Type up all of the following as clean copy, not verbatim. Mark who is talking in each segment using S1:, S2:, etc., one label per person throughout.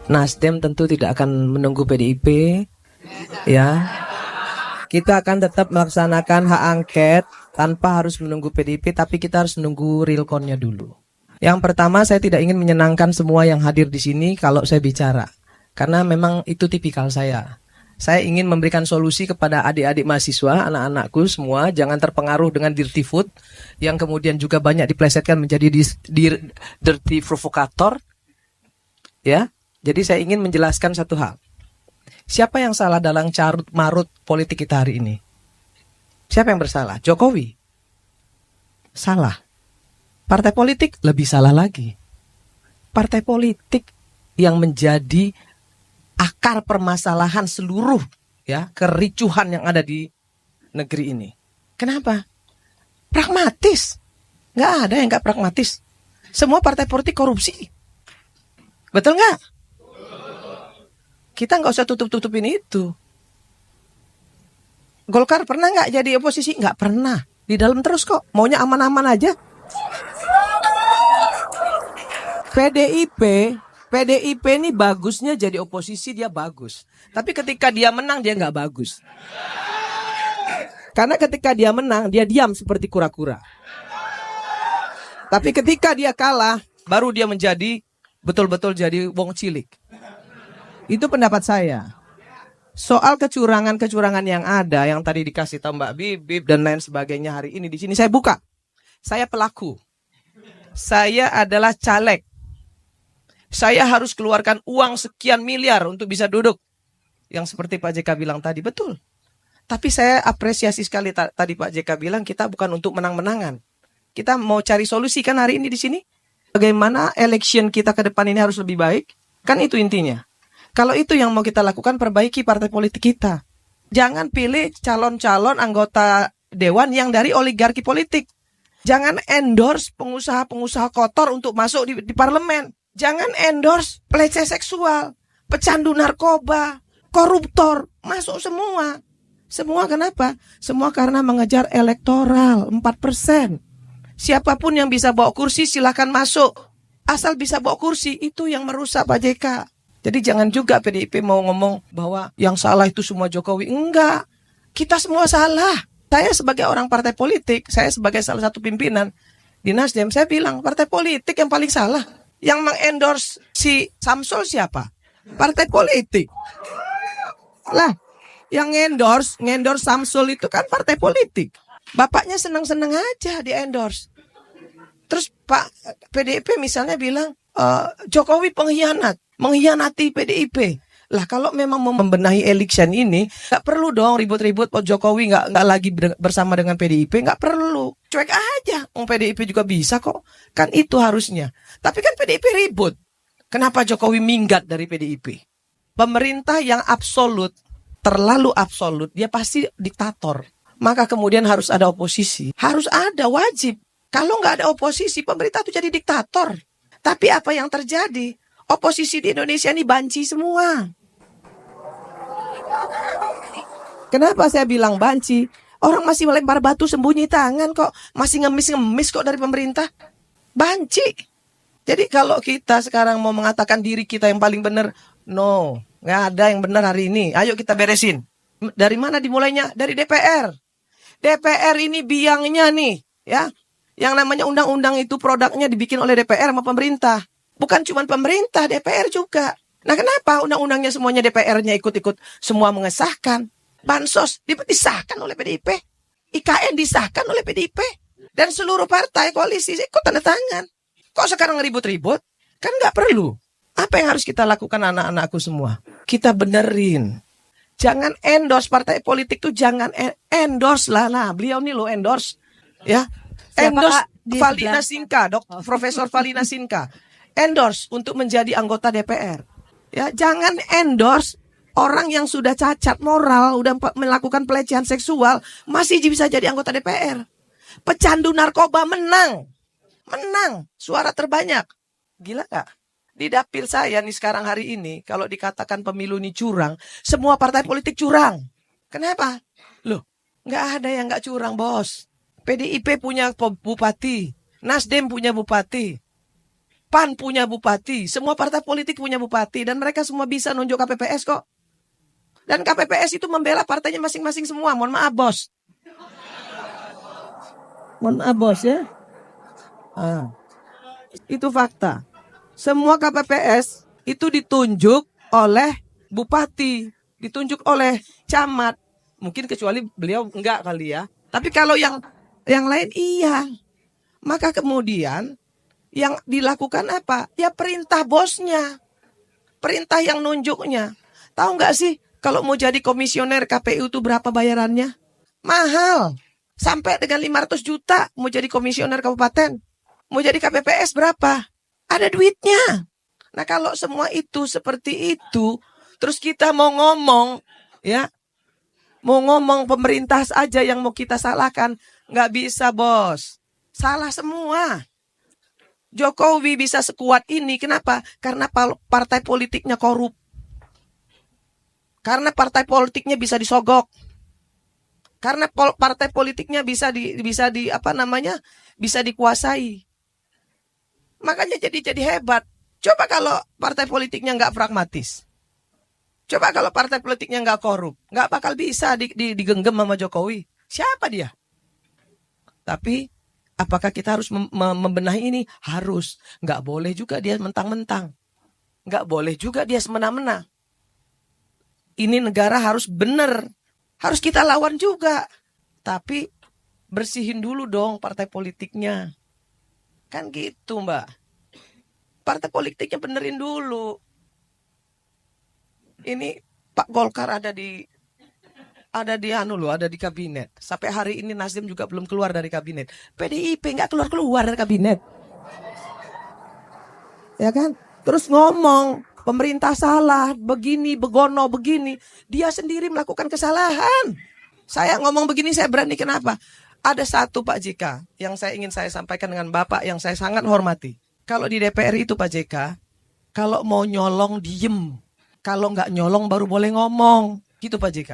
S1: Nasdem tentu tidak akan menunggu PDIP, ya. Kita akan tetap melaksanakan hak angket tanpa harus menunggu PDIP, tapi kita harus menunggu real count-nya dulu. Yang pertama, saya tidak ingin menyenangkan semua yang hadir di sini kalau saya bicara, karena memang itu tipikal saya. Saya ingin memberikan solusi kepada adik-adik mahasiswa, anak-anakku semua, jangan terpengaruh dengan dirty food, yang kemudian juga banyak diplesetkan menjadi dirty provokator. Ya, jadi saya ingin menjelaskan satu hal. Siapa yang salah dalam carut marut politik kita hari ini? Siapa yang bersalah? Jokowi. Salah. Partai politik lebih salah lagi. Partai politik yang menjadi akar permasalahan seluruh ya kericuhan yang ada di negeri ini. Kenapa? Pragmatis. Nggak ada yang nggak pragmatis. Semua partai politik korupsi. Betul nggak? Kita nggak usah tutup-tutupin itu. Golkar pernah nggak jadi oposisi? Nggak pernah. Di dalam terus kok. Maunya aman-aman aja. PDIP ini bagusnya jadi oposisi, dia bagus. Tapi ketika dia menang, dia nggak bagus. Karena ketika dia menang, dia diam seperti kura-kura. Tapi ketika dia kalah, baru dia menjadi betul-betul jadi wong cilik. Itu pendapat saya. Soal kecurangan-kecurangan yang ada, yang tadi dikasih tahu Mbak Bibip dan lain sebagainya hari ini di sini saya buka. Saya pelaku. Saya adalah caleg. Saya harus keluarkan uang sekian miliar untuk bisa duduk. Yang seperti Pak JK bilang tadi, betul. Tapi saya apresiasi sekali tadi Pak JK bilang kita bukan untuk menang-menangan. Kita mau cari solusi kan hari ini di sini. Bagaimana election kita ke depan ini harus lebih baik? Kan itu intinya. Kalau itu yang mau kita lakukan, perbaiki partai politik kita. Jangan pilih calon-calon anggota dewan yang dari oligarki politik. Jangan endorse pengusaha-pengusaha kotor untuk masuk di parlemen. Jangan endorse pelecehan seksual, pecandu narkoba, koruptor, masuk semua. Semua kenapa? Semua karena mengejar elektoral 4%. Siapapun yang bisa bawa kursi silahkan masuk. Asal bisa bawa kursi, itu yang merusak Pak JK. Jadi jangan juga PDIP mau ngomong bahwa yang salah itu semua Jokowi. Enggak, kita semua salah. Saya sebagai orang partai politik, saya sebagai salah satu pimpinan di Nasdem, saya bilang partai politik yang paling salah. Yang mengendorse si Samsul siapa? Partai politik. Lah, yang ngendorse Samsul itu kan partai politik. Bapaknya senang-senang aja di endorse. Terus Pak PDIP misalnya bilang Jokowi pengkhianat. Mengkhianati PDIP. Lah kalau memang mau membenahi election ini, nggak perlu dong ribut-ribut. Jokowi nggak lagi bersama dengan PDIP, nggak perlu. Cuek aja. PDIP juga bisa kok. Kan itu harusnya. Tapi kan PDIP ribut. Kenapa Jokowi minggat dari PDIP? Pemerintah yang absolut, terlalu absolut, dia pasti diktator. Maka kemudian harus ada oposisi. Harus ada, wajib. Kalau nggak ada oposisi, pemerintah itu jadi diktator. Tapi apa yang terjadi? Oposisi di Indonesia ini banci semua. Kenapa saya bilang banci? Orang masih melempar batu sembunyi tangan kok. Masih ngemis-ngemis kok dari pemerintah. Banci. Jadi kalau kita sekarang mau mengatakan diri kita yang paling benar, no. Nggak ada yang benar hari ini. Ayo kita beresin. Dari mana dimulainya? Dari DPR. DPR ini biangnya nih. Ya. Yang namanya undang-undang itu produknya dibikin oleh DPR sama pemerintah. Bukan cuma pemerintah, DPR juga. Nah kenapa undang-undangnya semuanya DPR-nya ikut-ikut semua mengesahkan? Bansos disahkan oleh PDIP. IKN disahkan oleh PDIP. Dan seluruh partai koalisi ikut tanda tangan. Kok sekarang ribut-ribut? Kan nggak perlu. Apa yang harus kita lakukan anak-anakku semua? Kita benerin. Jangan endorse partai politik tuh, jangan endorse lah. Nah beliau nih lo endorse. Ya. Endorse Valina Sinka, Profesor Valina Sinka. Endorse untuk menjadi anggota DPR. Ya, jangan endorse orang yang sudah cacat moral, udah melakukan pelecehan seksual, masih bisa jadi anggota DPR. Pecandu narkoba menang, suara terbanyak. Gila gak? Di dapil saya nih sekarang hari ini, kalau dikatakan pemilu ini curang, semua partai politik curang. Kenapa? Loh, gak ada yang gak curang, bos. PDIP punya bupati, Nasdem punya bupati. PAN punya bupati, semua partai politik punya bupati, dan mereka semua bisa nunjuk KPPS kok. Dan KPPS itu membela partainya masing-masing semua. Mohon maaf bos. Mohon maaf bos ya. Itu fakta. Semua KPPS itu ditunjuk oleh bupati, ditunjuk oleh camat. Mungkin kecuali beliau enggak kali ya. Tapi kalau yang lain iya. Maka kemudian yang dilakukan apa? Ya perintah bosnya. Perintah yang nunjuknya. Tahu nggak sih kalau mau jadi komisioner KPU itu berapa bayarannya? Mahal. Sampai dengan 500 juta mau jadi komisioner kabupaten. Mau jadi KPPS berapa? Ada duitnya. Nah kalau semua itu seperti itu, terus kita mau ngomong, ya, mau ngomong pemerintah aja yang mau kita salahkan, nggak bisa bos. Salah semua. Jokowi bisa sekuat ini, kenapa? Karena partai politiknya korup. Karena partai politiknya bisa disogok. Karena partai politiknya bisa dikuasai. Makanya jadi hebat. Coba kalau partai politiknya nggak pragmatis. Coba kalau partai politiknya nggak korup. Nggak bakal bisa digenggam sama Jokowi. Siapa dia? Tapi apakah kita harus membenahi ini? Harus. Nggak boleh juga dia mentang-mentang. Nggak boleh juga dia semena-mena. Ini negara harus benar. Harus kita lawan juga. Tapi bersihin dulu dong partai politiknya. Kan gitu mbak. Partai politiknya benerin dulu. Ini Pak Golkar ada di kabinet. Sampai hari ini Nasdem juga belum keluar dari kabinet. PDIP nggak keluar dari kabinet. Ya kan? Terus ngomong pemerintah salah, begini, begono, begini. Dia sendiri melakukan kesalahan. Saya ngomong begini saya berani kenapa? Ada satu Pak JK yang ingin saya sampaikan dengan Bapak yang saya sangat hormati. Kalau di DPR itu Pak JK, kalau mau nyolong diem. Kalau nggak nyolong baru boleh ngomong. Gitu Pak JK.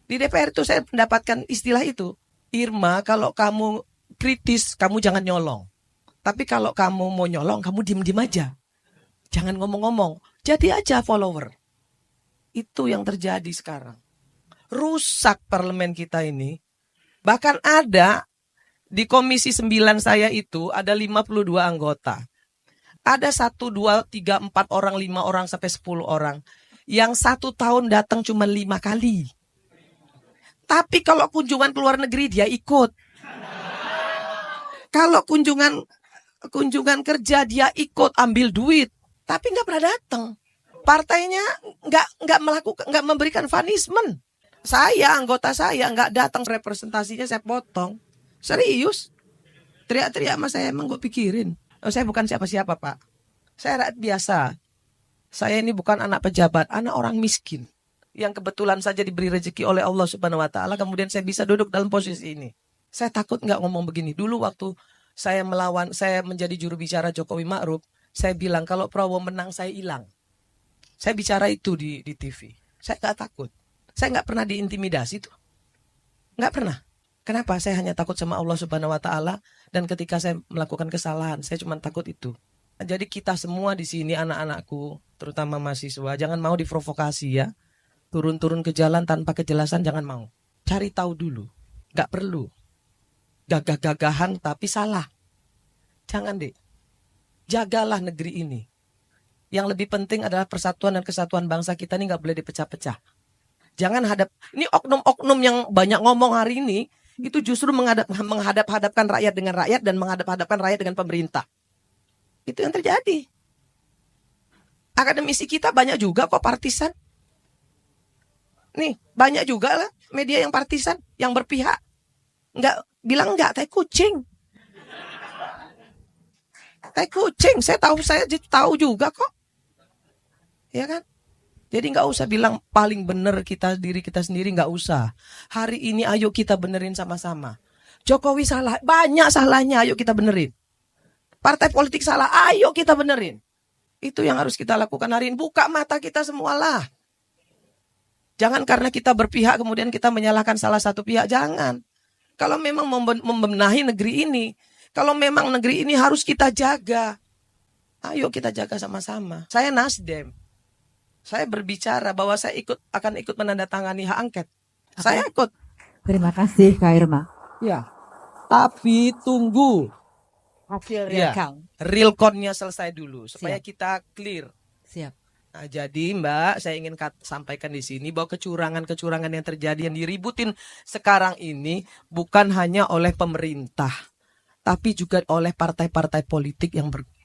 S1: Di DPR itu saya mendapatkan istilah itu. Irma, kalau kamu kritis, kamu jangan nyolong. Tapi kalau kamu mau nyolong, kamu diem-diem aja. Jangan ngomong-ngomong. Jadi aja follower. Itu yang terjadi sekarang. Rusak parlemen kita ini. Bahkan ada di Komisi 9 saya itu ada 52 anggota. Ada 1, 2, 3, 4 orang, 5 orang sampai 10 orang. Yang 1 tahun datang cuma 5 kali. Tapi kalau kunjungan ke luar negeri dia ikut. Kalau kunjungan kerja dia ikut ambil duit. Tapi nggak pernah datang. Partainya nggak memberikan punishment. Anggota saya nggak datang, representasinya saya potong. Serius. Teriak-teriak sama saya, emang gue pikirin. Saya bukan siapa-siapa Pak. Saya rakyat biasa. Saya ini bukan anak pejabat, anak orang miskin. Yang kebetulan saja diberi rezeki oleh Allah Subhanahu Wa Taala. Kemudian saya bisa duduk dalam posisi ini. Saya takut nggak ngomong begini. Dulu waktu saya menjadi juru bicara Jokowi Ma'ruf, saya bilang kalau Prabowo menang saya hilang. Saya bicara itu di TV. Saya nggak takut. Saya nggak pernah diintimidasi tuh. Nggak pernah. Kenapa? Saya hanya takut sama Allah Subhanahu Wa Taala. Dan ketika saya melakukan kesalahan, saya cuma takut itu. Jadi kita semua di sini anak-anakku, terutama mahasiswa, jangan mau diprovokasi ya. Turun-turun ke jalan tanpa kejelasan jangan mau. Cari tahu dulu. Nggak perlu. Gagah-gagahan tapi salah. Jangan deh. Jagalah negeri ini. Yang lebih penting adalah persatuan dan kesatuan bangsa kita ini nggak boleh dipecah-pecah. Jangan ini oknum-oknum yang banyak ngomong hari ini, itu justru menghadap-hadapkan rakyat dengan rakyat dan menghadap-hadapkan rakyat dengan pemerintah. Itu yang terjadi. Akademisi kita banyak juga kok partisan. Nih, banyak juga lah media yang partisan, yang berpihak. Bilang enggak, tai kucing. Tai kucing, saya tahu juga kok. Ya kan? Jadi nggak usah bilang paling benar diri kita sendiri, nggak usah. Hari ini ayo kita benerin sama-sama. Jokowi salah, banyak salahnya, ayo kita benerin. Partai politik salah, ayo kita benerin. Itu yang harus kita lakukan hari ini. Buka mata kita semualah. Jangan karena kita berpihak kemudian kita menyalahkan salah satu pihak, jangan. Kalau memang membenahi negeri ini, kalau memang negeri ini harus kita jaga. Ayo kita jaga sama-sama. Saya Nasdem. Saya berbicara bahwa saya akan ikut menandatangani hak angket. Saya ikut.
S2: Terima kasih Kak Irma.
S1: Ya. Tapi tunggu
S2: Hasil real
S1: ya,
S2: count.
S1: real count-nya selesai dulu supaya
S2: Siap.
S1: kita clear.
S2: Siap.
S1: Nah, jadi Mbak, saya ingin sampaikan di sini bahwa kecurangan-kecurangan yang terjadi yang diributin sekarang ini bukan hanya oleh pemerintah, tapi juga oleh partai-partai politik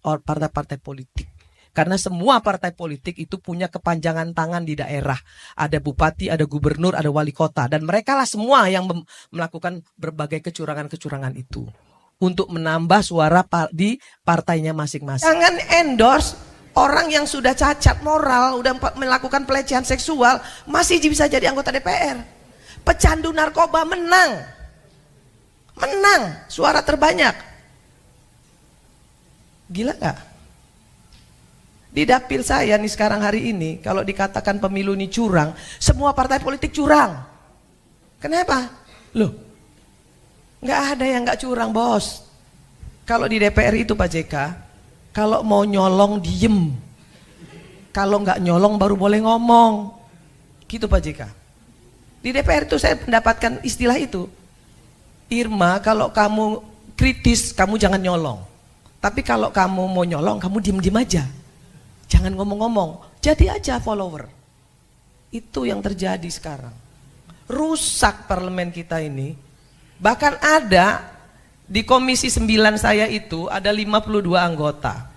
S1: partai-partai politik. Karena semua partai politik itu punya kepanjangan tangan di daerah. Ada bupati, ada gubernur, ada wali kota. Dan mereka lah semua yang melakukan berbagai kecurangan-kecurangan itu. Untuk menambah suara di partainya masing-masing. Jangan endorse orang yang sudah cacat moral, udah melakukan pelecehan seksual, masih bisa jadi anggota DPR. Pecandu narkoba menang. Menang, suara terbanyak. Gila gak? Di dapil saya nih sekarang hari ini, kalau dikatakan pemilu ini curang, semua partai politik curang. Kenapa? Loh, nggak ada yang nggak curang, bos. Kalau di DPR itu Pak JK, kalau mau nyolong diem, kalau nggak nyolong baru boleh ngomong, gitu Pak JK. Di DPR itu saya mendapatkan istilah itu. Irma, kalau kamu kritis, kamu jangan nyolong. Tapi kalau kamu mau nyolong, kamu diem-diem aja. Jangan ngomong-ngomong, jadi aja follower. Itu yang terjadi sekarang. Rusak parlemen kita ini. Bahkan ada di komisi 9 saya itu ada 52 anggota.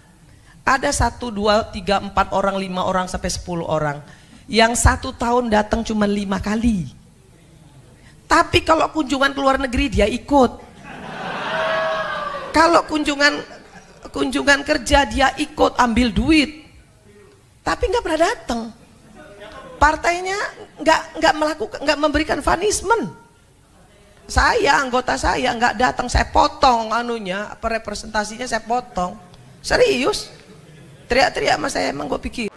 S1: Ada 1, 2, 3, 4 orang, 5 orang sampai 10 orang. Yang 1 tahun datang cuma 5 kali. Tapi kalau kunjungan ke luar negeri dia ikut. Kalau kunjungan kerja dia ikut ambil duit. Tapi nggak pernah datang. Partainya nggak memberikan punishment. Saya anggota saya nggak datang, saya potong representasinya saya potong. Serius. Teriak-teriak sama saya, emang gue pikir.